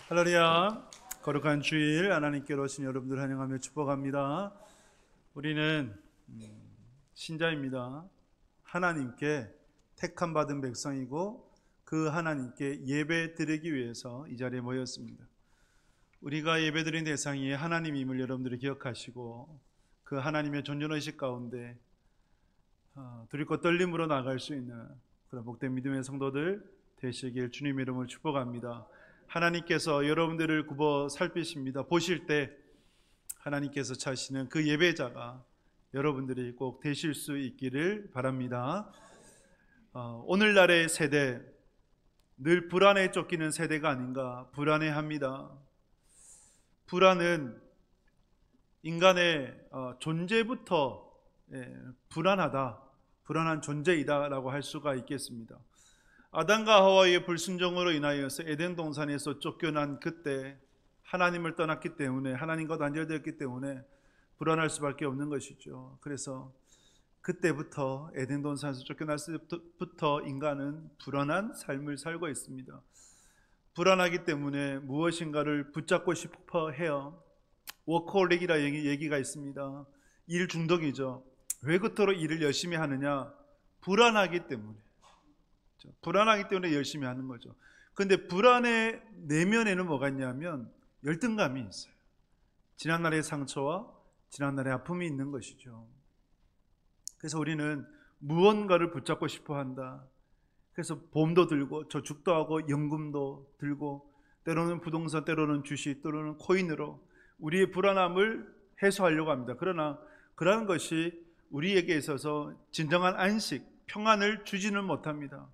할렐루야. 거룩한 주일 하나님께로 오신 여러분들 환영하며 축복합니다. 우리는 신자입니다. 하나님께 택함 받은 백성이고 그 하나님께 예배 드리기 위해서 이 자리에 모였습니다. 우리가 예배 드린 대상이 하나님임을 여러분들이 기억하시고 그 하나님의 존존의식 가운데 두렵고 떨림으로 나갈 수 있는 그런 복된 믿음의 성도들 되시길 주님의 이름으로 축복합니다. 하나님께서 여러분들을 굽어 살피십니다. 보실 때 하나님께서 찾으시는 그 예배자가 여러분들이 꼭 되실 수 있기를 바랍니다. 오늘날의 세대, 늘 불안에 쫓기는 세대가 아닌가 불안해합니다. 불안은 인간의 존재부터 불안한 존재이다라고 할 수가 있겠습니다. 아담과 하와의 불순종으로 인하여서 에덴 동산에서 쫓겨난 그때 하나님을 떠났기 때문에, 하나님과 단절되었기 때문에 불안할 수밖에 없는 것이죠. 그래서 그때부터, 에덴 동산에서 쫓겨났을 때부터 인간은 불안한 삶을 살고 있습니다. 불안하기 때문에 무엇인가를 붙잡고 싶어 해요. 워커홀릭이라 얘기가 있습니다. 일 중독이죠. 왜 그토록 일을 열심히 하느냐? 불안하기 때문에 열심히 하는 거죠. 그런데 불안의 내면에는 뭐가 있냐면 열등감이 있어요. 지난날의 상처와 지난날의 아픔이 있는 것이죠. 그래서 우리는 무언가를 붙잡고 싶어 한다. 그래서 보험도 들고 저축도 하고 연금도 들고 때로는 부동산, 때로는 주식, 때로는 코인으로 우리의 불안함을 해소하려고 합니다. 그러나 그러한 것이 우리에게 있어서 진정한 안식, 평안을 주지는 못합니다.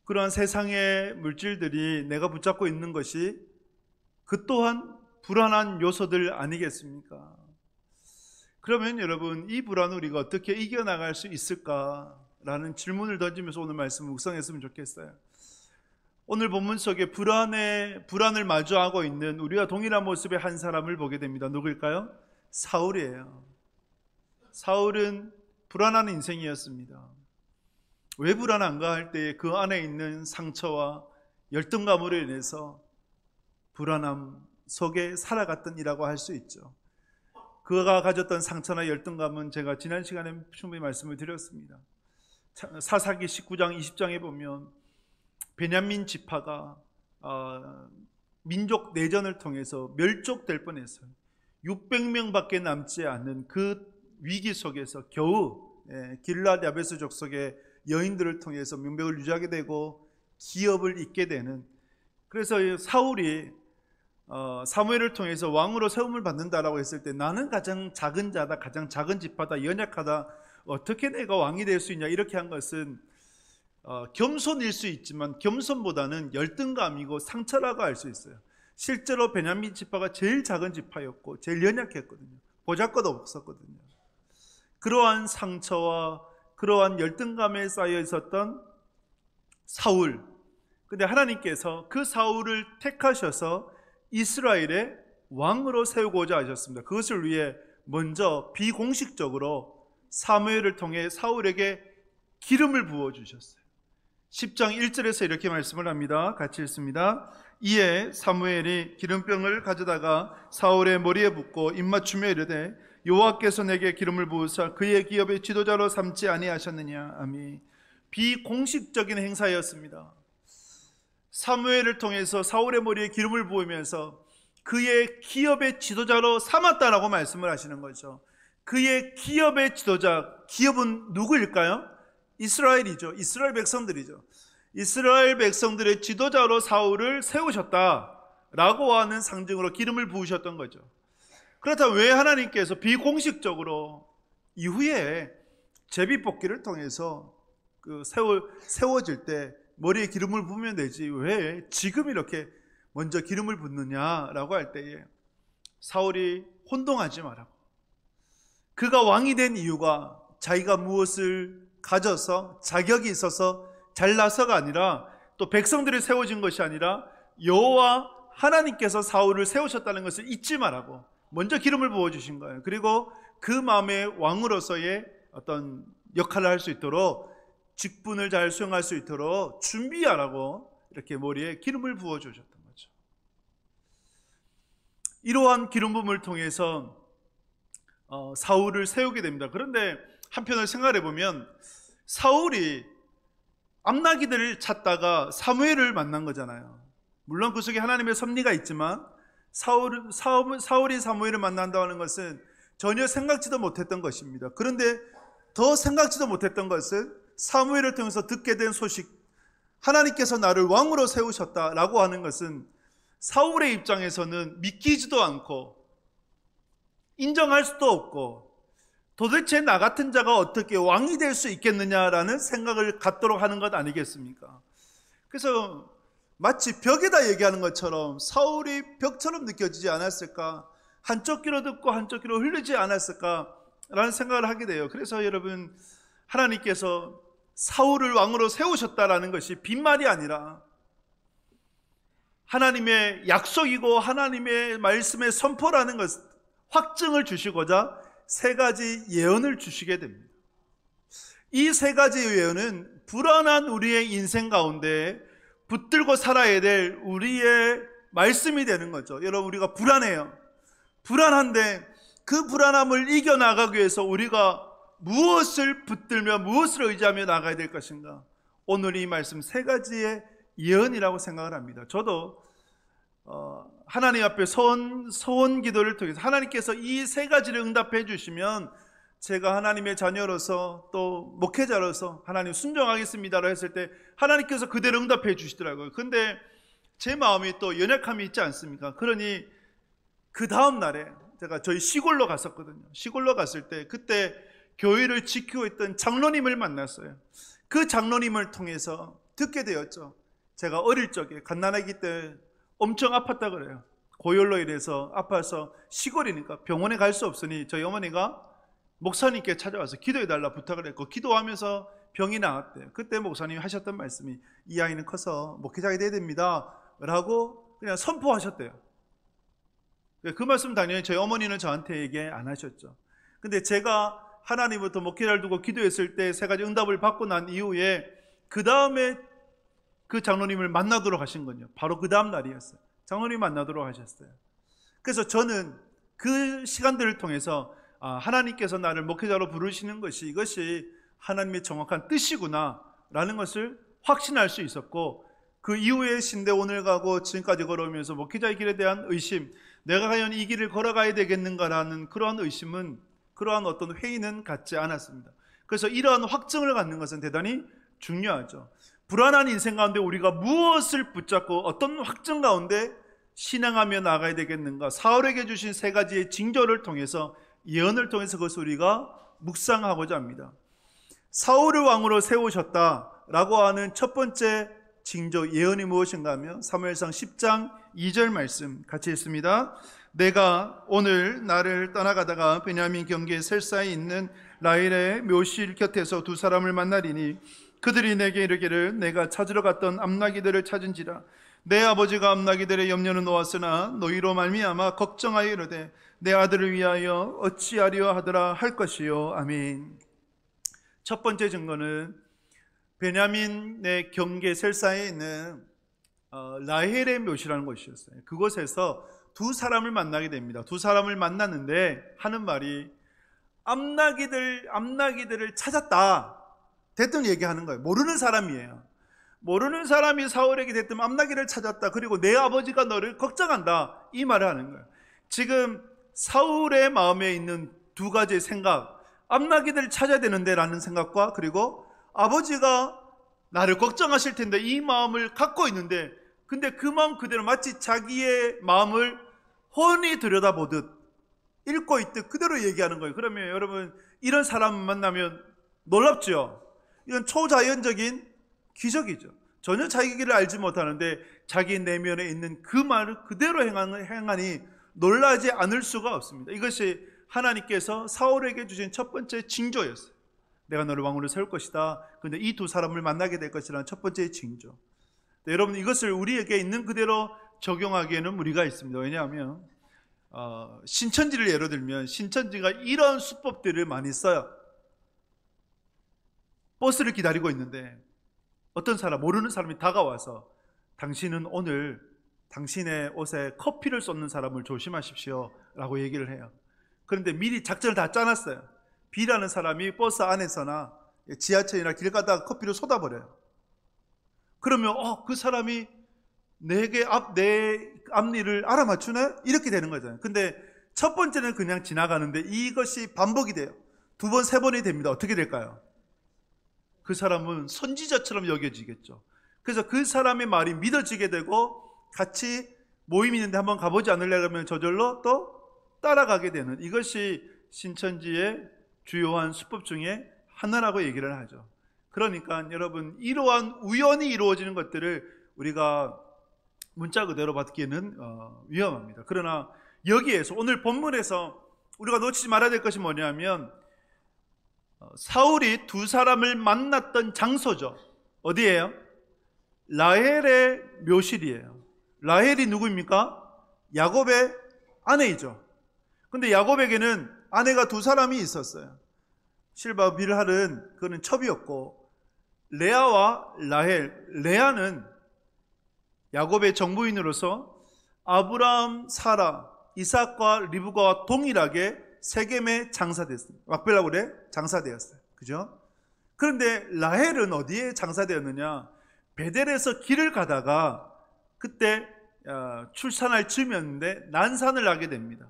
그러한 세상의 물질들이 내가 붙잡고 있는 것이 그 또한 불안한 요소들 아니겠습니까? 그러면 여러분, 이 불안을 우리가 어떻게 이겨나갈 수 있을까라는 질문을 던지면서 오늘 말씀을 묵상했으면 좋겠어요. 오늘 본문 속에 불안을 마주하고 있는 우리와 동일한 모습의 한 사람을 보게 됩니다. 누구일까요? 사울이에요. 사울은 불안한 인생이었습니다. 왜 불안한가 할 때 그 안에 있는 상처와 열등감으로 인해서 불안함 속에 살아갔던 이라고 할 수 있죠. 그가 가졌던 상처나 열등감은 제가 지난 시간에 충분히 말씀을 드렸습니다. 사사기 19장 20장에 보면 베냐민 지파가 민족 내전을 통해서 멸족될 뻔했어요. 600명밖에 남지 않는 그 위기 속에서 겨우 길랏 야베스 족속의 여인들을 통해서 명백을 유지하게 되고 기업을 잇게 되는, 그래서 사울이 사무엘을 통해서 왕으로 세움을 받는다라고 했을 때 나는 가장 작은 자다, 가장 작은 지파다, 연약하다, 어떻게 내가 왕이 될 수 있냐, 이렇게 한 것은 겸손일 수 있지만 겸손보다는 열등감이고 상처라고 할 수 있어요. 실제로 베냐민 지파가 제일 작은 지파였고 제일 연약했거든요. 보잘것 없었거든요. 그러한 상처와 그러한 열등감에 쌓여 있었던 사울, 근데 하나님께서 그 사울을 택하셔서 이스라엘의 왕으로 세우고자 하셨습니다. 그것을 위해 먼저 비공식적으로 사무엘을 통해 사울에게 기름을 부어주셨어요. 10장 1절에서 이렇게 말씀을 합니다. 같이 읽습니다. 이에 사무엘이 기름병을 가져다가 사울의 머리에 붓고 입맞추며 이르되 여호와께서 내게 기름을 부으사 그의 기업의 지도자로 삼지 아니하셨느냐. 아멘. 비공식적인 행사였습니다. 사무엘을 통해서 사울의 머리에 기름을 부으면서 그의 기업의 지도자로 삼았다라고 말씀을 하시는 거죠. 그의 기업의 지도자, 기업은 누구일까요? 이스라엘이죠. 이스라엘 백성들이죠. 이스라엘 백성들의 지도자로 사울을 세우셨다라고 하는 상징으로 기름을 부으셨던 거죠. 그렇다면 왜 하나님께서 비공식적으로 이후에 제비뽑기를 통해서 세워질 때 머리에 기름을 부으면 되지 왜 지금 이렇게 먼저 기름을 붓느냐라고 할 때에 사울이 혼동하지 말라고, 그가 왕이 된 이유가 자기가 무엇을 가져서 자격이 있어서 잘나서가 아니라, 또 백성들이 세워진 것이 아니라 여호와 하나님께서 사울을 세우셨다는 것을 잊지 말라고 먼저 기름을 부어주신 거예요. 그리고 그 마음에 왕으로서의 어떤 역할을 할 수 있도록, 직분을 잘 수행할 수 있도록 준비하라고 이렇게 머리에 기름을 부어주셨던 거죠. 이러한 기름 부음을 통해서 사울을 세우게 됩니다. 그런데 한편을 생각해 보면 사울이 암나기들을 찾다가 사무엘을 만난 거잖아요. 물론 그 속에 하나님의 섭리가 있지만 사울이 사무엘을 만난다는 것은 전혀 생각지도 못했던 것입니다. 그런데 더 생각지도 못했던 것은 사무엘을 통해서 듣게 된 소식, 하나님께서 나를 왕으로 세우셨다라고 하는 것은 사울의 입장에서는 믿기지도 않고 인정할 수도 없고 도대체 나 같은 자가 어떻게 왕이 될 수 있겠느냐라는 생각을 갖도록 하는 것 아니겠습니까? 그래서 마치 벽에다 얘기하는 것처럼 사울이 벽처럼 느껴지지 않았을까? 한쪽 귀로 듣고 한쪽 귀로 흘리지 않았을까라는 생각을 하게 돼요. 그래서 여러분, 하나님께서 사울을 왕으로 세우셨다라는 것이 빈말이 아니라 하나님의 약속이고 하나님의 말씀의 선포라는 것, 확증을 주시고자 세 가지 예언을 주시게 됩니다. 이 세 가지 예언은 불안한 우리의 인생 가운데 붙들고 살아야 될 우리의 말씀이 되는 거죠. 여러분, 우리가 불안해요. 불안한데 그 불안함을 이겨나가기 위해서 우리가 무엇을 붙들며 무엇을 의지하며 나가야 될 것인가? 오늘 이 말씀 세 가지의 예언이라고 생각을 합니다. 저도 하나님 앞에 소원 기도를 통해서 하나님께서 이 세 가지를 응답해 주시면 제가 하나님의 자녀로서 또 목회자로서 하나님 순종하겠습니다라고 했을 때 하나님께서 그대로 응답해 주시더라고요. 근데 제 마음이 또 연약함이 있지 않습니까? 그러니 그 다음 날에 제가 저희 시골로 갔었거든요. 시골로 갔을 때 그때 교회를 지키고 있던 장로님을 만났어요. 그 장로님을 통해서 듣게 되었죠. 제가 어릴 적에 갓난아기 때 엄청 아팠다 그래요. 고열로 인해서 아파서 시골이니까 병원에 갈 수 없으니 저희 어머니가 목사님께 찾아와서 기도해달라 부탁을 했고 기도하면서 병이 나았대요. 그때 목사님이 하셨던 말씀이 이 아이는 커서 목회자가 돼야 됩니다 라고 그냥 선포하셨대요. 그 말씀 당연히 저희 어머니는 저한테 얘기 안 하셨죠. 근데 제가 하나님부터 목회자를 두고 기도했을 때 세 가지 응답을 받고 난 이후에 그 다음에 그 장로님을 만나도록 하신 거죠. 바로 그 다음 날이었어요. 장로님 만나도록 하셨어요. 그래서 저는 그 시간들을 통해서 하나님께서 나를 목회자로 부르시는 것이 이것이 하나님의 정확한 뜻이구나 라는 것을 확신할 수 있었고, 그 이후에 신대 오늘 가고 지금까지 걸어오면서 목회자의 길에 대한 의심, 내가 과연 이 길을 걸어가야 되겠는가라는 그러한 의심은, 그러한 어떤 회의는 갖지 않았습니다. 그래서 이러한 확증을 갖는 것은 대단히 중요하죠. 불안한 인생 가운데 우리가 무엇을 붙잡고 어떤 확증 가운데 신앙하며 나가야 되겠는가? 사울에게 주신 세 가지의 징조를 통해서, 예언을 통해서 그것을 우리가 묵상하고자 합니다. 사울을 왕으로 세우셨다라고 하는 첫 번째 징조, 예언이 무엇인가 하면 사무엘상 10장 2절 말씀 같이 읽습니다. 내가 오늘 나를 떠나가다가 베냐민 경계 셀사에 있는 라헬의 묘실 곁에서 두 사람을 만나리니 그들이 내게 이르기를 내가 찾으러 갔던 암나기들을 찾은지라. 내 아버지가 암나기들의 염려는 놓았으나 너희로 말미암아 걱정하여 이르되 내 아들을 위하여 어찌하려 하더라 할 것이요. 아멘. 첫 번째 증거는 베냐민의 경계 셀사에 있는 라헬의 묘시라는 곳이었어요. 그곳에서 두 사람을 만나게 됩니다. 두 사람을 만났는데 하는 말이 암나기들을 찾았다 대뜸 얘기하는 거예요. 모르는 사람이에요. 모르는 사람이 사울에게 대뜸 암나기를 찾았다, 그리고 내 아버지가 너를 걱정한다, 이 말을 하는 거예요. 지금 사울의 마음에 있는 두 가지의 생각, 암나기들을 찾아야 되는데 라는 생각과, 그리고 아버지가 나를 걱정하실 텐데 이 마음을 갖고 있는데, 근데 그 마음 그대로 마치 자기의 마음을 훤히 들여다보듯 읽고 있듯 그대로 얘기하는 거예요. 그러면 여러분, 이런 사람 만나면 놀랍죠? 이건 초자연적인 기적이죠. 전혀 자기 길을 알지 못하는데 자기 내면에 있는 그 말을 그대로 행하니 놀라지 않을 수가 없습니다. 이것이 하나님께서 사울에게 주신 첫 번째 징조였어요. 내가 너를 왕으로 세울 것이다. 그런데 이 두 사람을 만나게 될 것이라는 첫 번째 징조. 네, 여러분, 이것을 우리에게 있는 그대로 적용하기에는 무리가 있습니다. 왜냐하면 신천지를 예로 들면 신천지가 이런 수법들을 많이 써요. 버스를 기다리고 있는데 어떤 사람, 모르는 사람이 다가와서 당신은 오늘 당신의 옷에 커피를 쏟는 사람을 조심하십시오 라고 얘기를 해요. 그런데 미리 작전을 다 짜놨어요. B라는 사람이 버스 안에서나 지하철이나 길 가다가 커피를 쏟아버려요. 그러면 그 사람이 내 앞니를 알아맞추네? 이렇게 되는 거잖아요. 근데 첫 번째는 그냥 지나가는데 이것이 반복이 돼요. 두 번, 세 번이 됩니다. 어떻게 될까요? 그 사람은 선지자처럼 여겨지겠죠. 그래서 그 사람의 말이 믿어지게 되고 같이 모임이 있는데 한번 가보지 않으려 그러면 저절로 또 따라가게 되는, 이것이 신천지의 주요한 수법 중에 하나라고 얘기를 하죠. 그러니까 여러분, 이러한 우연히 이루어지는 것들을 우리가 문자 그대로 받기에는 위험합니다. 그러나 여기에서 오늘 본문에서 우리가 놓치지 말아야 될 것이 뭐냐면 사울이 두 사람을 만났던 장소죠. 어디예요? 라헬의 묘실이에요. 라헬이 누구입니까? 야곱의 아내이죠. 근데 야곱에게는 아내가 두 사람이 있었어요. 실바 빌할은 그는 첩이었고, 레아와 라헬. 레아는 야곱의 정부인으로서 아브라함, 사라, 이삭과 리브가와 동일하게 세겜에 장사됐습니다. 막벨라굴에 장사되었어요. 그죠? 그런데 라헬은 어디에 장사되었느냐? 베델에서 길을 가다가 그때 출산할 즈음이었는데 난산을 하게 됩니다.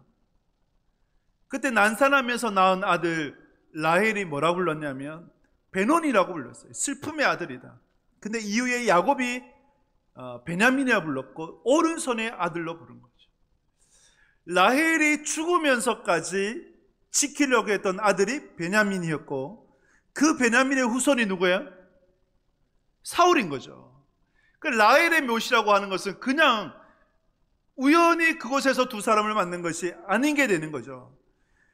그때 난산하면서 낳은 아들 라헬이 뭐라고 불렀냐면 베논이라고 불렀어요. 슬픔의 아들이다. 근데 이후에 야곱이 베냐민이라 불렀고 오른손의 아들로 부른 거죠. 라헬이 죽으면서까지 지키려고 했던 아들이 베냐민이었고, 그 베냐민의 후손이 누구예요? 사울인 거죠. 그 라헬의 묘시라고 하는 것은 그냥 우연히 그곳에서 두 사람을 만난 것이 아닌 게 되는 거죠.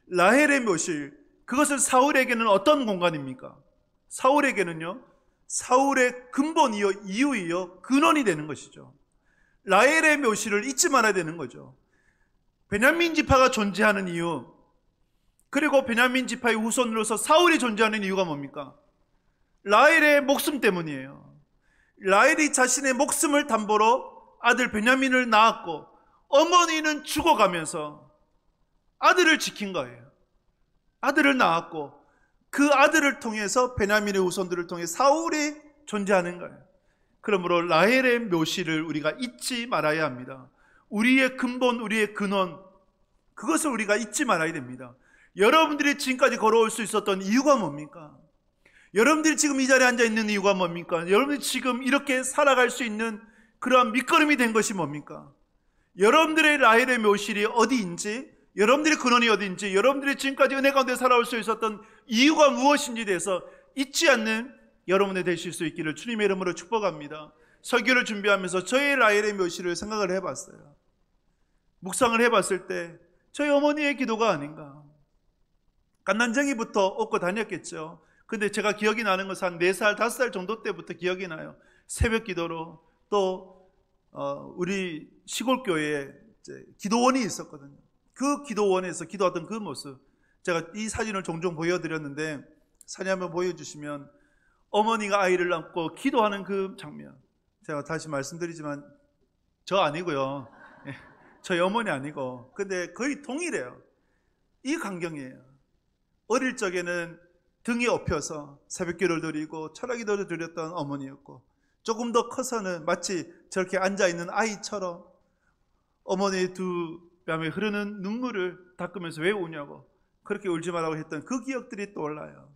라헬의 묘실, 그것은 사울에게는 어떤 공간입니까? 사울에게는요, 사울의 근본이요, 이유이요, 근원이 되는 것이죠. 라헬의 묘실을 잊지 말아야 되는 거죠. 베냐민 지파가 존재하는 이유, 그리고 베냐민 지파의 후손으로서 사울이 존재하는 이유가 뭡니까? 라헬의 목숨 때문이에요. 라헬이 자신의 목숨을 담보로 아들 베냐민을 낳았고, 어머니는 죽어가면서 아들을 지킨 거예요. 아들을 낳았고, 그 아들을 통해서 베냐민의 후손들을 통해 사울이 존재하는 거예요. 그러므로 라헬의 묘시를 우리가 잊지 말아야 합니다. 우리의 근본, 우리의 근원, 그것을 우리가 잊지 말아야 됩니다. 여러분들이 지금까지 걸어올 수 있었던 이유가 뭡니까? 여러분들이 지금 이 자리에 앉아 있는 이유가 뭡니까? 여러분들이 지금 이렇게 살아갈 수 있는 그러한 밑거름이 된 것이 뭡니까? 여러분들의 라헬의 묘실이 어디인지, 여러분들의 근원이 어디인지, 여러분들이 지금까지 은혜 가운데 살아올 수 있었던 이유가 무엇인지 대해서 잊지 않는 여러분이 되실 수 있기를 주님의 이름으로 축복합니다. 설교를 준비하면서 저의 라헬의 묘실을 생각을 해봤어요. 묵상을 해봤을 때 저희 어머니의 기도가 아닌가. 갓난쟁이부터 얻고 다녔겠죠. 근데 제가 기억이 나는 것은 한 4살, 5살 정도 때부터 기억이 나요. 새벽 기도로 또 우리 시골교회에 기도원이 있었거든요. 그 기도원에서 기도하던 그 모습, 제가 이 사진을 종종 보여드렸는데 사진 한번 보여주시면 어머니가 아이를 안고 기도하는 그 장면, 제가 다시 말씀드리지만 저 아니고요. 저희 어머니 아니고, 근데 거의 동일해요. 이 광경이에요. 어릴 적에는 등에 업혀서 새벽기도를 드리고 철학기도를 드렸던 어머니였고, 조금 더 커서는 마치 저렇게 앉아있는 아이처럼 어머니의 두 뺨에 흐르는 눈물을 닦으면서 왜 우냐고, 그렇게 울지 말라고 했던 그 기억들이 떠올라요.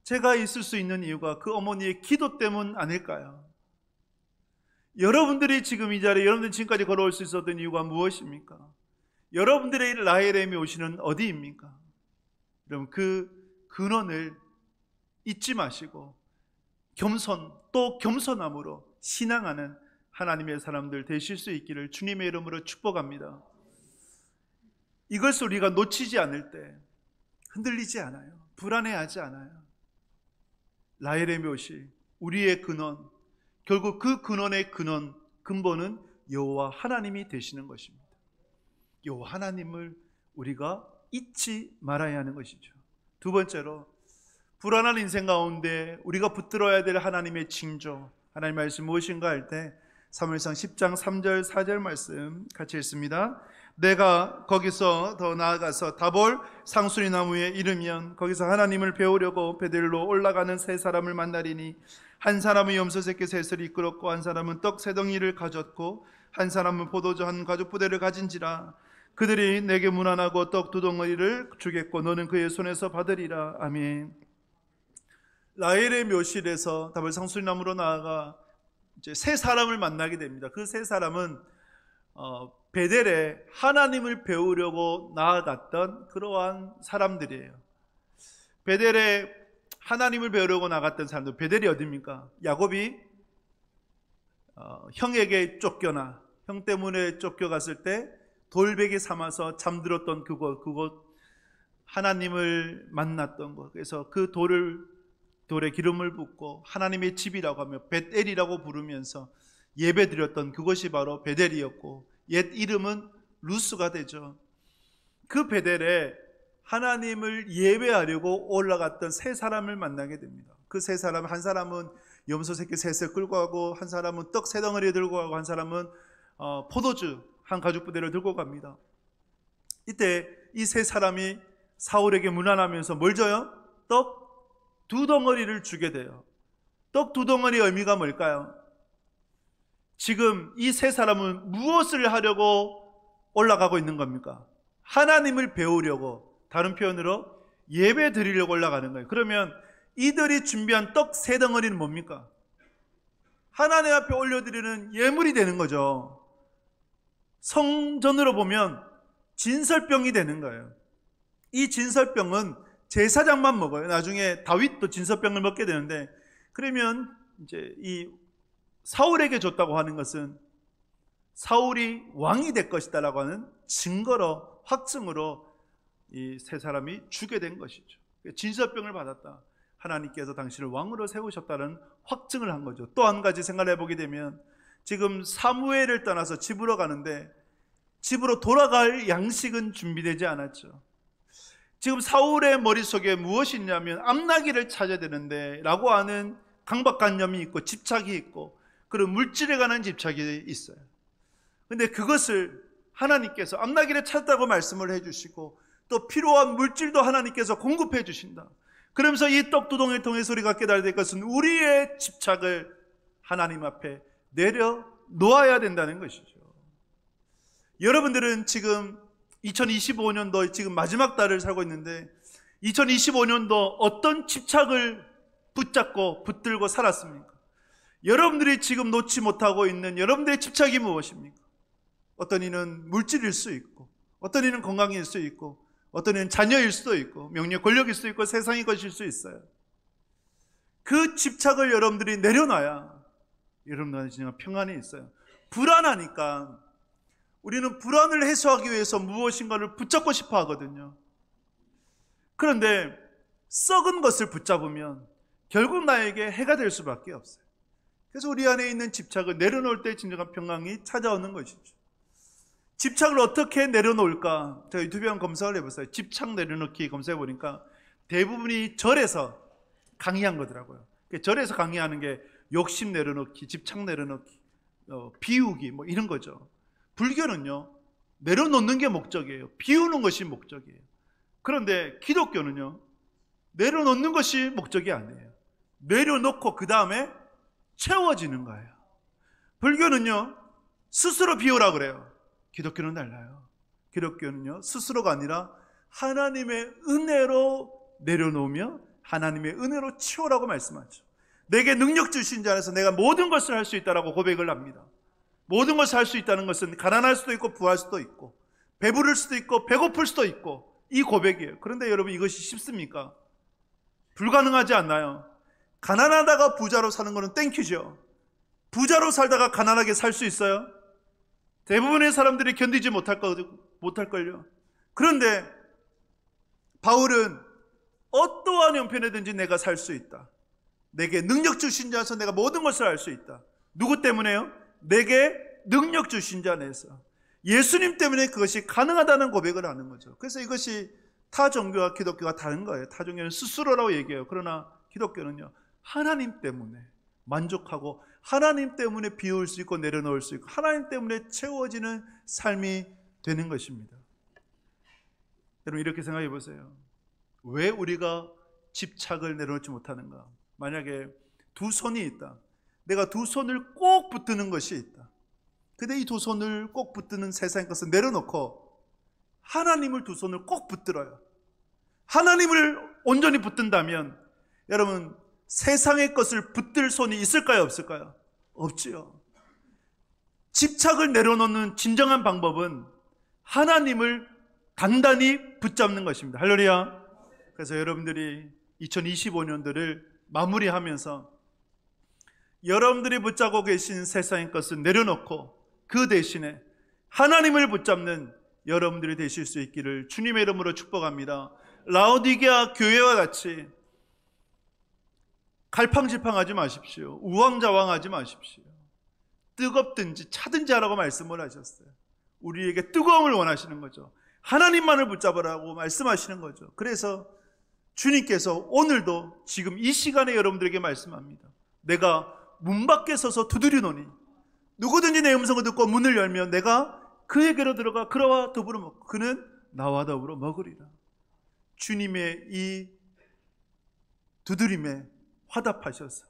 제가 있을 수 있는 이유가 그 어머니의 기도 때문 아닐까요? 여러분들이 지금 이 자리에, 여러분들이 지금까지 걸어올 수 있었던 이유가 무엇입니까? 여러분들의 라헬의 묘시는 어디입니까? 여러분, 그 근원을 잊지 마시고 겸손, 또 겸손함으로 신앙하는 하나님의 사람들 되실 수 있기를 주님의 이름으로 축복합니다. 이것을 우리가 놓치지 않을 때 흔들리지 않아요. 불안해하지 않아요. 라헬의 묘시, 우리의 근원, 결국 그 근원의 근본은 여호와 하나님이 되시는 것입니다. 여호와 하나님을 우리가 잊지 말아야 하는 것이죠. 두 번째로, 불안한 인생 가운데 우리가 붙들어야 될 하나님의 징조, 하나님의 말씀 무엇인가 할 때 사무엘상 10장 3절 4절 말씀 같이 읽습니다. 내가 거기서 더 나아가서 다볼 상수리 나무에 이르면 거기서 하나님을 배우려고 베델로 올라가는 세 사람을 만나리니 한 사람은 염소 새끼 셋을 이끌었고 한 사람은 떡 세 덩이를 가졌고 한 사람은 포도주 한 가죽 부대를 가진지라. 그들이 내게 문안하고 떡 두 덩어리를 주겠고 너는 그의 손에서 받으리라. 아멘. 라헬의 묘실에서 다볼 상수리 나무로 나아가 이제 세 사람을 만나게 됩니다. 그 세 사람은 베델에 하나님을 배우려고 나아갔던 그러한 사람들이에요. 베델에 하나님을 배우려고 나갔던 사람들, 베델이 어디입니까? 야곱이 형에게 쫓겨나 형 때문에 쫓겨갔을 때 돌베개 삼아서 잠들었던 그곳 하나님을 만났던 곳. 그래서 그 돌에 기름을 붓고 하나님의 집이라고 하며 벳엘이라고 부르면서 예배드렸던 그것이 바로 베델이었고 옛 이름은 루스가 되죠. 그 베델에 하나님을 예배하려고 올라갔던 세 사람을 만나게 됩니다. 그 세 사람, 한 사람은 염소 새끼 셋을 끌고 가고 한 사람은 떡 세 덩어리 들고 가고 한 사람은 포도주 한 가죽 부대를 들고 갑니다. 이때 이 세 사람이 사울에게 문안하면서 뭘 줘요? 떡 두 덩어리를 주게 돼요. 떡 두 덩어리의 의미가 뭘까요? 지금 이 세 사람은 무엇을 하려고 올라가고 있는 겁니까? 하나님을 배우려고, 다른 표현으로 예배 드리려고 올라가는 거예요. 그러면 이들이 준비한 떡 세 덩어리는 뭡니까? 하나님 앞에 올려드리는 예물이 되는 거죠. 성전으로 보면 진설병이 되는 거예요. 이 진설병은 제사장만 먹어요. 나중에 다윗도 진설병을 먹게 되는데, 그러면 이제 이 사울에게 줬다고 하는 것은 사울이 왕이 될 것이다라고 하는 증거로, 확증으로 이 세 사람이 주게 된 것이죠. 진설병을 받았다. 하나님께서 당신을 왕으로 세우셨다는 확증을 한 거죠. 또 한 가지 생각을 해보게 되면 지금 사무엘을 떠나서 집으로 가는데 집으로 돌아갈 양식은 준비되지 않았죠. 지금 사울의 머릿속에 무엇이 있냐면 암나기를 찾아야 되는데 라고 하는 강박관념이 있고 집착이 있고 그런 물질에 관한 집착이 있어요. 근데 그것을 하나님께서 암나기를 찾았다고 말씀을 해주시고 또 필요한 물질도 하나님께서 공급해 주신다. 그러면서 이 떡 두 덩이를 통해서 우리가 깨달아야 될 것은 우리의 집착을 하나님 앞에 내려놓아야 된다는 것이죠. 여러분들은 지금 2025년도 지금 마지막 달을 살고 있는데 2025년도 어떤 집착을 붙잡고 붙들고 살았습니까? 여러분들이 지금 놓지 못하고 있는 여러분들의 집착이 무엇입니까? 어떤 이는 물질일 수 있고 어떤 이는 건강일 수 있고 어떤 이는 자녀일 수도 있고 명예 권력일 수도 있고 세상의 것일 수 있어요. 그 집착을 여러분들이 내려놔야 여러분들은 진짜 평안이 있어요. 불안하니까 우리는 불안을 해소하기 위해서 무엇인가를 붙잡고 싶어 하거든요. 그런데 썩은 것을 붙잡으면 결국 나에게 해가 될 수밖에 없어요. 그래서 우리 안에 있는 집착을 내려놓을 때 진정한 평강이 찾아오는 것이죠. 집착을 어떻게 내려놓을까? 제가 유튜브에 한번 검색을 해봤어요. 집착 내려놓기 검색해보니까 대부분이 절에서 강의한 거더라고요. 절에서 강의하는 게 욕심 내려놓기, 집착 내려놓기, 비우기 뭐 이런 거죠. 불교는요, 내려놓는 게 목적이에요. 비우는 것이 목적이에요. 그런데 기독교는요, 내려놓는 것이 목적이 아니에요. 내려놓고 그 다음에 채워지는 거예요. 불교는요, 스스로 비우라 그래요. 기독교는 달라요. 기독교는요, 스스로가 아니라 하나님의 은혜로 내려놓으며 하나님의 은혜로 채우라고 말씀하죠. 내게 능력 주신 자 안에서 내가 모든 것을 할 수 있다라고 고백을 합니다. 모든 것을 할 수 있다는 것은 가난할 수도 있고 부할 수도 있고 배부를 수도 있고 배고플 수도 있고 이 고백이에요. 그런데 여러분 이것이 쉽습니까? 불가능하지 않나요? 가난하다가 부자로 사는 것은 땡큐죠. 부자로 살다가 가난하게 살 수 있어요? 대부분의 사람들이 견디지 못할걸요. 그런데 바울은 어떠한 형편이든지 내가 살 수 있다. 내게 능력 주신 자에서 내가 모든 것을 할 수 있다. 누구 때문에요? 내게 능력 주신 자 안에서. 예수님 때문에 그것이 가능하다는 고백을 하는 거죠. 그래서 이것이 타 종교와 기독교가 다른 거예요. 타 종교는 스스로라고 얘기해요. 그러나 기독교는요, 하나님 때문에 만족하고 하나님 때문에 비울 수 있고 내려놓을 수 있고 하나님 때문에 채워지는 삶이 되는 것입니다. 여러분 이렇게 생각해 보세요. 왜 우리가 집착을 내려놓지 못하는가? 만약에 두 손이 있다. 내가 두 손을 꼭 붙드는 것이 있다. 근데 이 두 손을 꼭 붙드는 세상의 것을 내려놓고 하나님을 두 손을 꼭 붙들어요. 하나님을 온전히 붙든다면 여러분 세상의 것을 붙들 손이 있을까요? 없을까요? 없지요. 집착을 내려놓는 진정한 방법은 하나님을 단단히 붙잡는 것입니다. 할렐루야. 그래서 여러분들이 2025년도를 마무리하면서 여러분들이 붙잡고 계신 세상의 것을 내려놓고 그 대신에 하나님을 붙잡는 여러분들이 되실 수 있기를 주님의 이름으로 축복합니다. 라오디게아 교회와 같이 갈팡질팡하지 마십시오. 우왕좌왕하지 마십시오. 뜨겁든지 차든지 하라고 말씀을 하셨어요. 우리에게 뜨거움을 원하시는 거죠. 하나님만을 붙잡으라고 말씀하시는 거죠. 그래서 주님께서 오늘도 지금 이 시간에 여러분들에게 말씀합니다. 내가 문 밖에 서서 두드리노니 누구든지 내 음성을 듣고 문을 열면 내가 그에게로 들어가 그와 더불어 먹고 그는 나와 더불어 먹으리라. 주님의 이 두드림에 화답하셔서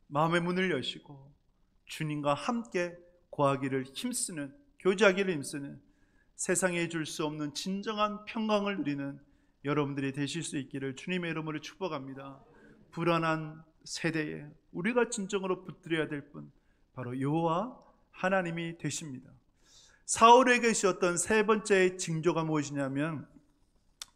마음의 문을 여시고 주님과 함께 거하기를 힘쓰는, 교제하기를 힘쓰는, 세상에 줄 수 없는 진정한 평강을 누리는 여러분들이 되실 수 있기를 주님의 이름으로 축복합니다. 불안한 세대에 우리가 진정으로 붙들어야 될 분 바로 여호와 하나님이 되십니다. 사울에게 주셨던 세 번째 징조가 무엇이냐면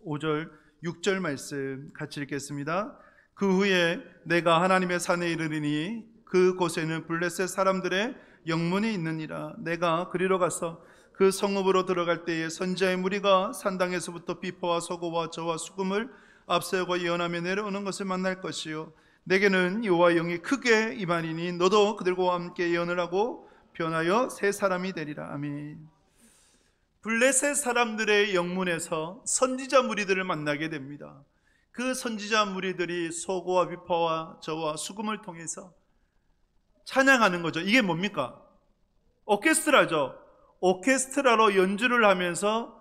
5절 6절 말씀 같이 읽겠습니다. 그 후에 내가 하나님의 산에 이르리니 그곳에는 블레셋 사람들의 영문이 있느니라. 내가 그리로 가서 그 성읍으로 들어갈 때에 선지자의 무리가 산당에서부터 비포와 소고와 저와 수금을 앞세우고 예언하며 내려오는 것을 만날 것이요 내게는 여호와의 영이 크게 임하리니 너도 그들과 함께 예언을 하고 변하여 새 사람이 되리라. 아멘. 블레셋 사람들의 영문에서 선지자 무리들을 만나게 됩니다. 그 선지자 무리들이 소고와 비포와 저와 수금을 통해서 찬양하는 거죠. 이게 뭡니까? 오케스트라죠. 오케스트라로 연주를 하면서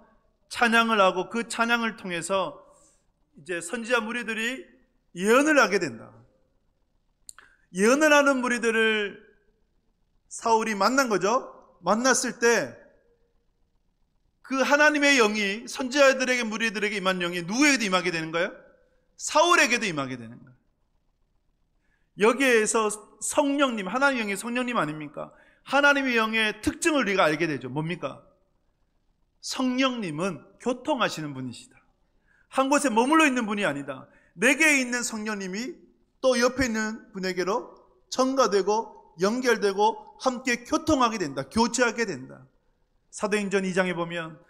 찬양을 하고 그 찬양을 통해서 이제 선지자 무리들이 예언을 하게 된다. 예언을 하는 무리들을 사울이 만난 거죠. 만났을 때 그 하나님의 영이 선지자들에게 무리들에게 임한 영이 누구에게도 임하게 되는 거예요? 사울에게도 임하게 되는 거예요. 여기에서 성령님, 하나님의 영이 성령님 아닙니까? 하나님의 영의 특징을 우리가 알게 되죠. 뭡니까? 성령님은 교통하시는 분이시다. 한 곳에 머물러 있는 분이 아니다. 내게 있는 성령님이 또 옆에 있는 분에게로 전가되고 연결되고 함께 교통하게 된다. 교제하게 된다. 사도행전 2장에 보면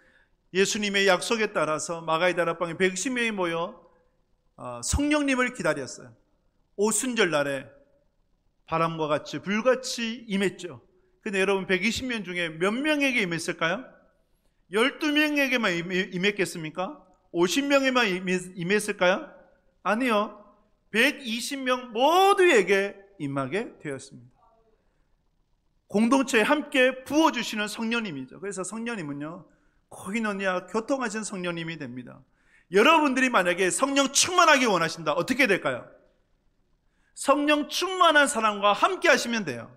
예수님의 약속에 따라서 마가의 다락방에 110명이 모여 성령님을 기다렸어요. 오순절 날에 바람과 같이 불같이 임했죠. 근데 여러분 120명 중에 몇 명에게 임했을까요? 12명에게만 임했겠습니까? 50명에만 임했을까요? 아니요. 120명 모두에게 임하게 되었습니다. 공동체에 함께 부어주시는 성령님이죠. 그래서 성령님은요, 코이노니아 교통하신 성령님이 됩니다. 여러분들이 만약에 성령 충만하기 원하신다. 어떻게 될까요? 성령 충만한 사람과 함께 하시면 돼요.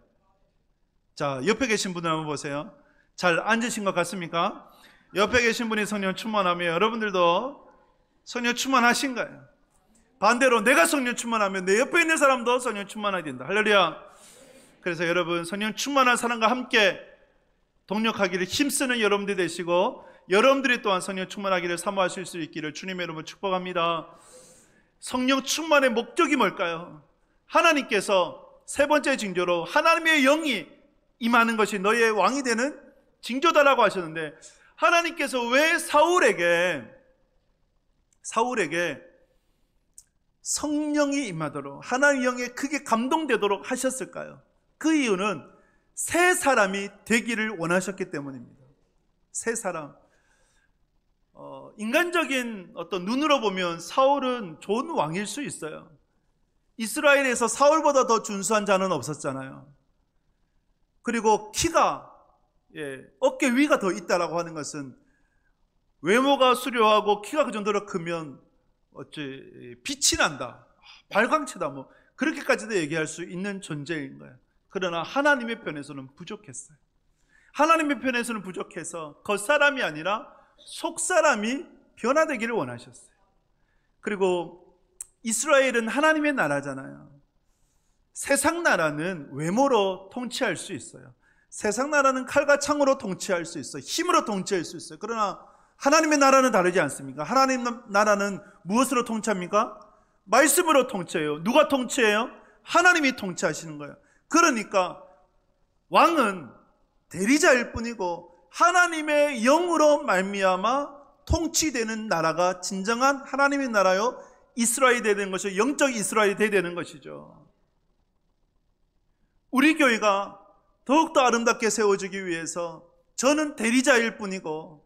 자, 옆에 계신 분들 한번 보세요. 잘 앉으신 것 같습니까? 옆에 계신 분이 성령 충만하면 여러분들도 성령 충만하신 거예요. 반대로 내가 성령 충만하면 내 옆에 있는 사람도 성령 충만하게 된다. 할렐루야. 그래서 여러분 성령 충만한 사람과 함께 동력하기를 힘쓰는 여러분들이 되시고 여러분들이 또한 성령 충만하기를 사모하실 수 있기를 주님의 이름으로 축복합니다. 성령 충만의 목적이 뭘까요? 하나님께서 세 번째 징조로 하나님의 영이 임하는 것이 너의 왕이 되는 징조다라고 하셨는데 하나님께서 왜 사울에게 성령이 임하도록 하나님의 영에 크게 감동되도록 하셨을까요? 그 이유는 새 사람이 되기를 원하셨기 때문입니다. 새 사람. 인간적인 어떤 눈으로 보면 사울은 좋은 왕일 수 있어요. 이스라엘에서 사울보다 더 준수한 자는 없었잖아요. 그리고 키가 어깨 위가 더 있다라고 하는 것은 외모가 수려하고 키가 그 정도로 크면 어째 빛이 난다, 발광체다, 뭐 그렇게까지도 얘기할 수 있는 존재인 거예요. 그러나 하나님의 편에서는 부족했어요. 하나님의 편에서는 부족해서 겉사람이 아니라 속사람이 변화되기를 원하셨어요. 그리고 이스라엘은 하나님의 나라잖아요. 세상 나라는 외모로 통치할 수 있어요. 세상 나라는 칼과 창으로 통치할 수 있어요. 힘으로 통치할 수 있어요. 그러나 하나님의 나라는 다르지 않습니까? 하나님 나라는 무엇으로 통치합니까? 말씀으로 통치해요. 누가 통치해요? 하나님이 통치하시는 거예요. 그러니까 왕은 대리자일 뿐이고 하나님의 영으로 말미암아 통치되는 나라가 진정한 하나님의 나라요, 이스라엘이 되는 것이죠. 영적 이스라엘이 되는 것이죠. 우리 교회가 더욱더 아름답게 세워지기 위해서 저는 대리자일 뿐이고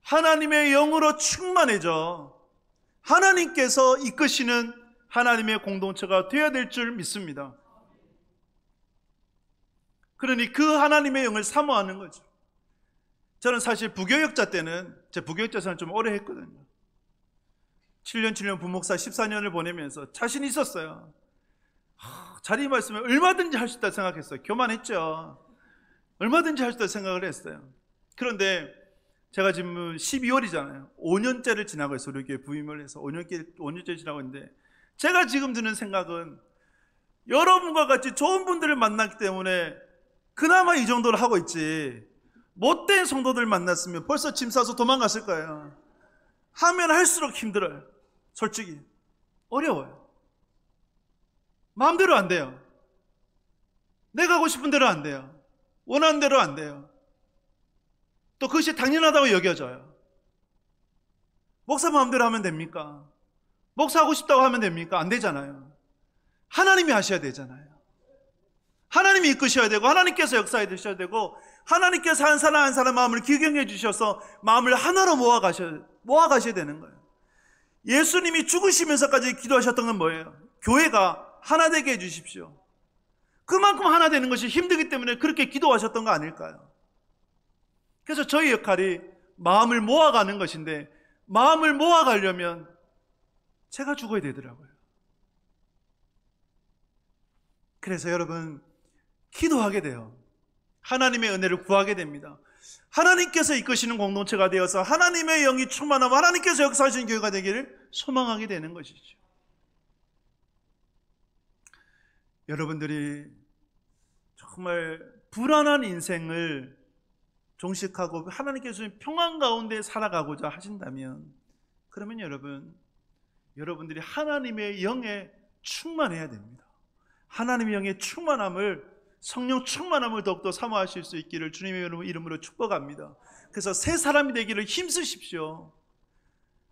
하나님의 영으로 충만해져 하나님께서 이끄시는 하나님의 공동체가 되어야 될 줄 믿습니다. 그러니 그 하나님의 영을 사모하는 거죠. 저는 사실 부교역자 때는, 제 부교역자에서는 좀 오래 했거든요. 7년 부목사 14년을 보내면서 자신 있었어요. 자리 말씀에 얼마든지 할 수 있다 생각했어요. 교만했죠. 얼마든지 할 수 있다 생각을 했어요. 그런데 제가 지금 12월이잖아요. 5년째를 지나고 있어요. 우리 교회 부임을 해서 5년째 지나고 있는데, 제가 지금 드는 생각은 여러분과 같이 좋은 분들을 만났기 때문에 그나마 이 정도를 하고 있지, 못된 성도들 만났으면 벌써 짐 싸서 도망갔을 거예요. 하면 할수록 힘들어요. 솔직히 어려워요. 마음대로 안 돼요. 내가 하고 싶은 대로 안 돼요. 원하는 대로 안 돼요. 또 그것이 당연하다고 여겨져요. 목사 마음대로 하면 됩니까? 목사 하고 싶다고 하면 됩니까? 안 되잖아요. 하나님이 하셔야 되잖아요. 하나님이 이끄셔야 되고 하나님께서 역사해 주셔야 되고 하나님께서 한 사람 한 사람 마음을 기경해 주셔서 마음을 하나로 모아 가셔야 되는 거예요. 예수님이 죽으시면서까지 기도하셨던 건 뭐예요? 교회가 하나 되게 해주십시오. 그만큼 하나 되는 것이 힘들기 때문에 그렇게 기도하셨던 거 아닐까요? 그래서 저희 역할이 마음을 모아가는 것인데, 마음을 모아가려면 제가 죽어야 되더라고요. 그래서 여러분, 기도하게 돼요. 하나님의 은혜를 구하게 됩니다. 하나님께서 이끄시는 공동체가 되어서 하나님의 영이 충만하고 하나님께서 역사하시는 교회가 되기를 소망하게 되는 것이죠. 여러분들이 정말 불안한 인생을 종식하고 하나님께서 평안 가운데 살아가고자 하신다면, 그러면 여러분들이 하나님의 영에 충만해야 됩니다. 하나님의 영의 충만함을, 성령 충만함을 더욱더 사모하실 수 있기를 주님의 이름으로 축복합니다. 그래서 새 사람이 되기를 힘쓰십시오.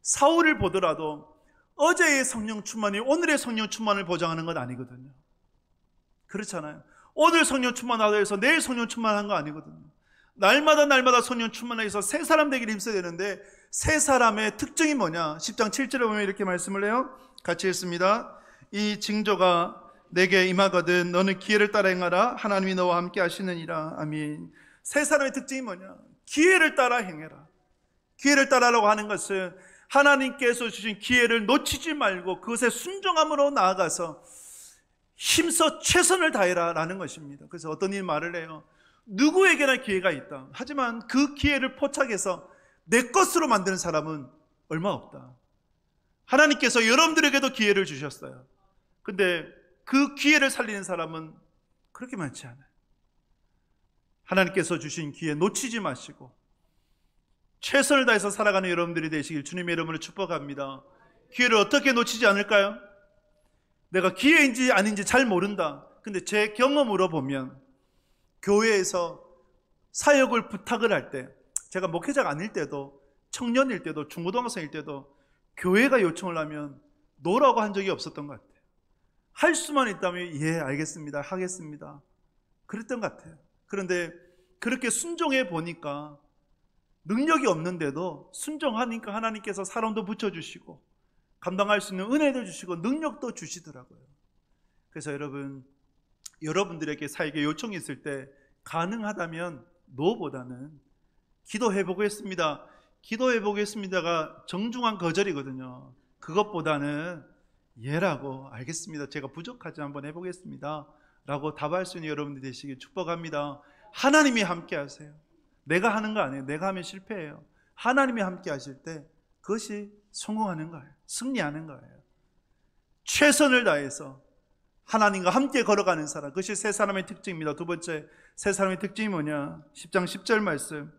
사울을 보더라도 어제의 성령 충만이 오늘의 성령 충만을 보장하는 건 아니거든요. 그렇잖아요. 오늘 성령 충만하다 해서 내일 성령 충만한 거 아니거든요. 날마다 성령 충만해서 새 사람 되기를 힘써야 되는데, 새 사람의 특징이 뭐냐? 10장 7절에 보면 이렇게 말씀을 해요. 같이 읽습니다. 이 징조가 내게 임하거든 너는 기회를 따라 행하라. 하나님이 너와 함께 하시느니라. 아멘. 새 사람의 특징이 뭐냐? 기회를 따라 행해라. 기회를 따라라고 하는 것은 하나님께서 주신 기회를 놓치지 말고 그것에 순종함으로 나아가서 힘써 최선을 다해라 라는 것입니다. 그래서 어떤 이 말을 해요. 누구에게나 기회가 있다. 하지만 그 기회를 포착해서 내 것으로 만드는 사람은 얼마 없다. 하나님께서 여러분들에게도 기회를 주셨어요. 근데 그 기회를 살리는 사람은 그렇게 많지 않아요. 하나님께서 주신 기회 놓치지 마시고 최선을 다해서 살아가는 여러분들이 되시길 주님의 이름으로 축복합니다. 기회를 어떻게 놓치지 않을까요? 내가 기회인지 아닌지 잘 모른다. 근데 제 경험으로 보면 교회에서 사역을 부탁을 할 때, 제가 목회자가 아닐 때도, 청년일 때도, 중고등학생일 때도 교회가 요청을 하면 노라고 한 적이 없었던 것 같아요. 할 수만 있다면 예 알겠습니다 하겠습니다 그랬던 것 같아요. 그런데 그렇게 순종해 보니까 능력이 없는데도 순종하니까 하나님께서 사람도 붙여주시고 감당할 수 있는 은혜도 주시고 능력도 주시더라고요. 그래서 여러분들에게 사역에 요청이 있을 때 가능하다면 노보다는 기도해 보겠습니다, 기도해 보겠습니다가 정중한 거절이거든요. 그것보다는 예라고, 알겠습니다, 제가 부족하지 한번 해보겠습니다 라고 답할 수 있는 여러분들 되시길 축복합니다. 하나님이 함께 하세요. 내가 하는 거 아니에요. 내가 하면 실패해요. 하나님이 함께 하실 때 그것이 성공하는 거예요. 승리하는 거예요. 최선을 다해서 하나님과 함께 걸어가는 사람, 그것이 세 사람의 특징입니다. 두 번째, 세 사람의 특징이 뭐냐? 10장 10절 말씀.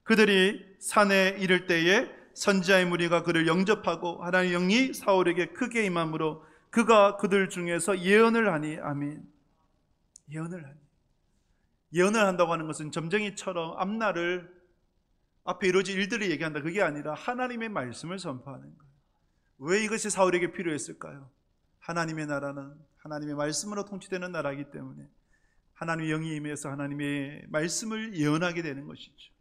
그들이 산에 이를 때에 선지자의 무리가 그를 영접하고 하나님의 영이 사울에게 크게 임함으로 그가 그들 중에서 예언을 하니. 아멘. 예언을 하니. 예언을 한다고 하는 것은 점쟁이처럼 앞에 이루어질 일들을 얘기한다, 그게 아니라 하나님의 말씀을 선포하는 거예요. 왜 이것이 사울에게 필요했을까요? 하나님의 나라는 하나님의 말씀으로 통치되는 나라이기 때문에 하나님의 영이 임해서 하나님의 말씀을 예언하게 되는 것이죠.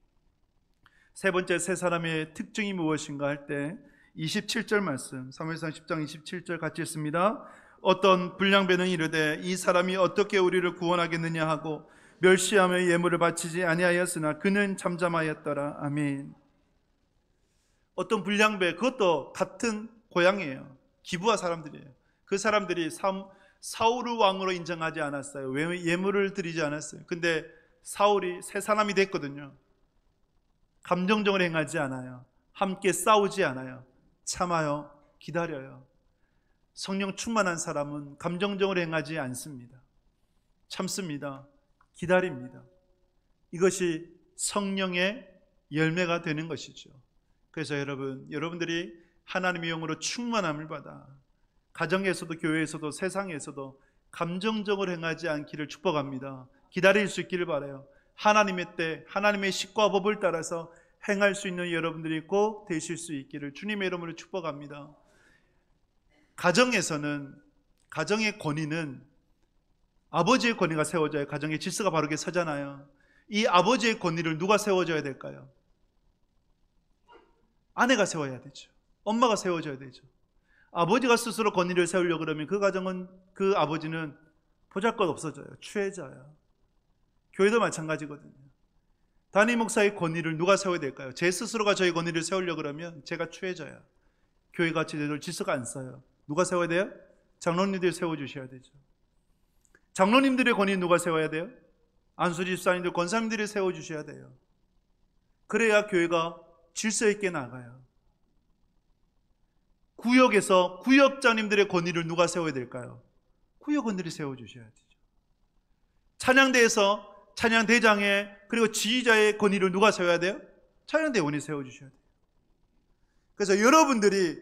세 번째, 세 사람의 특징이 무엇인가 할 때 27절 말씀, 사무엘상 10장 27절 같이 읽습니다. 어떤 불량배는 이르되 이 사람이 어떻게 우리를 구원하겠느냐 하고 멸시하며 예물을 바치지 아니하였으나 그는 잠잠하였더라. 아멘. 어떤 불량배, 그것도 같은 고향이에요. 기브아 사람들이에요. 그 사람들이 사울을 왕으로 인정하지 않았어요. 왜? 예물을 드리지 않았어요. 근데 사울이 새 사람이 됐거든요. 감정적으로 행하지 않아요. 함께 싸우지 않아요. 참아요. 기다려요. 성령 충만한 사람은 감정적으로 행하지 않습니다. 참습니다. 기다립니다. 이것이 성령의 열매가 되는 것이죠. 그래서 여러분들이 하나님의 영으로 충만함을 받아 가정에서도 교회에서도 세상에서도 감정적으로 행하지 않기를 축복합니다. 기다릴 수 있기를 바라요. 하나님의 때, 하나님의 식과 법을 따라서 행할 수 있는 여러분들이 꼭 되실 수 있기를 주님의 이름으로 축복합니다. 가정에서는, 가정의 권위는 아버지의 권위가 세워져야 가정의 질서가 바르게 서잖아요. 이 아버지의 권위를 누가 세워줘야 될까요? 아내가 세워야 되죠. 엄마가 세워줘야 되죠. 아버지가 스스로 권위를 세우려고 그러면 그 가정은, 그 아버지는 보잘것없어져요. 추해져요. 교회도 마찬가지거든요. 담임 목사의 권위를 누가 세워야 될까요? 제 스스로가 저의 권위를 세우려고 그러면 제가 추해져요. 교회가 제대로 질서가 안 써요. 누가 세워야 돼요? 장로님들이 세워주셔야 되죠. 장로님들의 권위 누가 세워야 돼요? 안수지 집사님들, 권사님들이 세워주셔야 돼요. 그래야 교회가 질서 있게 나가요. 구역에서 구역장님들의 권위를 누가 세워야 될까요? 구역원들이 세워주셔야 되죠. 찬양대에서 찬양대장의 그리고 지휘자의 권위를 누가 세워야 돼요? 찬양대원이 세워주셔야 돼요. 그래서 여러분들이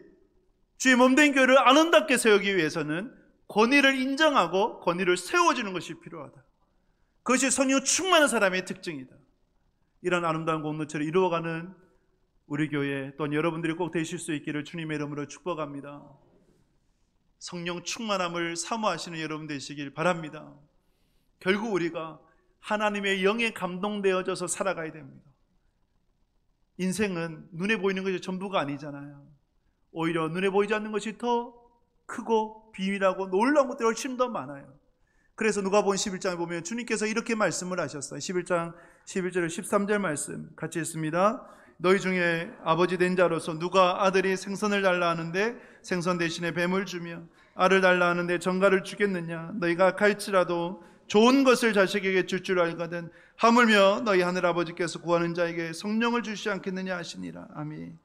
주의 몸된 교회를 아름답게 세우기 위해서는 권위를 인정하고 권위를 세워주는 것이 필요하다. 그것이 성령 충만한 사람의 특징이다. 이런 아름다운 공동체를 이루어가는 우리 교회 또한 여러분들이 꼭 되실 수 있기를 주님의 이름으로 축복합니다. 성령 충만함을 사모하시는 여러분 되시길 바랍니다. 결국 우리가 하나님의 영에 감동되어져서 살아가야 됩니다. 인생은 눈에 보이는 것이 전부가 아니잖아요. 오히려 눈에 보이지 않는 것이 더 크고 비밀하고 놀라운 것들이 훨씬 더 많아요. 그래서 누가복음 11장에 보면 주님께서 이렇게 말씀을 하셨어요. 11장 11절 13절 말씀 같이 읽습니다. 너희 중에 아버지 된 자로서 누가 아들이 생선을 달라 하는데 생선 대신에 뱀을 주며 알을 달라 하는데 정갈을 주겠느냐? 너희가 갈지라도 좋은 것을 자식에게 줄 줄 알거든 하물며 너희 하늘아버지께서 구하는 자에게 성령을 주시지 않겠느냐 하시니라. 아멘.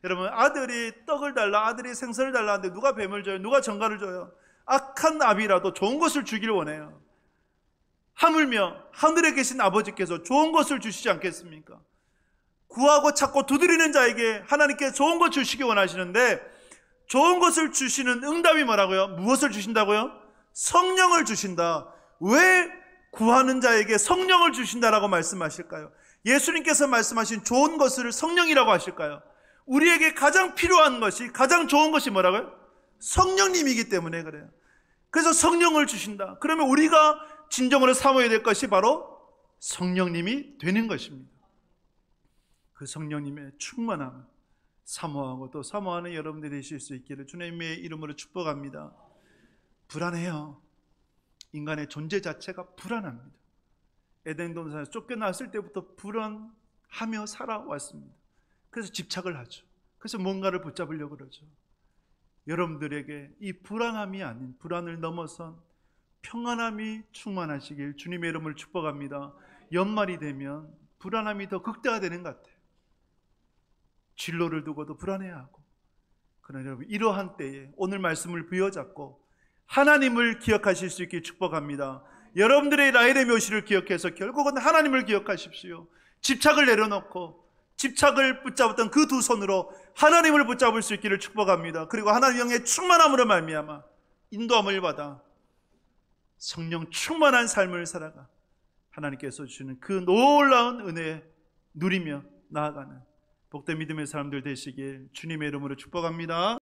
여러분, 아들이 떡을 달라, 아들이 생선을 달라 하는데 누가 뱀을 줘요? 누가 정갈을 줘요? 악한 아비라도 좋은 것을 주기를 원해요. 하물며 하늘에 계신 아버지께서 좋은 것을 주시지 않겠습니까? 구하고 찾고 두드리는 자에게 하나님께 좋은 것 주시기 원하시는데, 좋은 것을 주시는 응답이 뭐라고요? 무엇을 주신다고요? 성령을 주신다. 왜 구하는 자에게 성령을 주신다라고 말씀하실까요? 예수님께서 말씀하신 좋은 것을 성령이라고 하실까요? 우리에게 가장 필요한 것이, 가장 좋은 것이 뭐라고요? 성령님이기 때문에 그래요. 그래서 성령을 주신다. 그러면 우리가 진정으로 사모해야 될 것이 바로 성령님이 되는 것입니다. 그 성령님의 충만함 사모하고 또 사모하는 여러분들이 되실 수 있기를 주님의 이름으로 축복합니다. 불안해요. 인간의 존재 자체가 불안합니다. 에덴 동산에서 쫓겨났을 때부터 불안하며 살아왔습니다. 그래서 집착을 하죠. 그래서 뭔가를 붙잡으려고 그러죠. 여러분들에게 이 불안함이 아닌, 불안을 넘어선 평안함이 충만하시길 주님의 이름을 축복합니다. 연말이 되면 불안함이 더 극대화되는 것 같아요. 진로를 두고도 불안해하고. 그러나 여러분, 이러한 때에 오늘 말씀을 부여잡고 하나님을 기억하실 수 있게 축복합니다. 여러분들의 라헬의 묘시를 기억해서 결국은 하나님을 기억하십시오. 집착을 내려놓고 집착을 붙잡았던 그 두 손으로 하나님을 붙잡을 수 있기를 축복합니다. 그리고 하나님 영의 충만함으로 말미암아 인도함을 받아 성령 충만한 삶을 살아가 하나님께서 주시는 그 놀라운 은혜 누리며 나아가는 복된 믿음의 사람들 되시길 주님의 이름으로 축복합니다.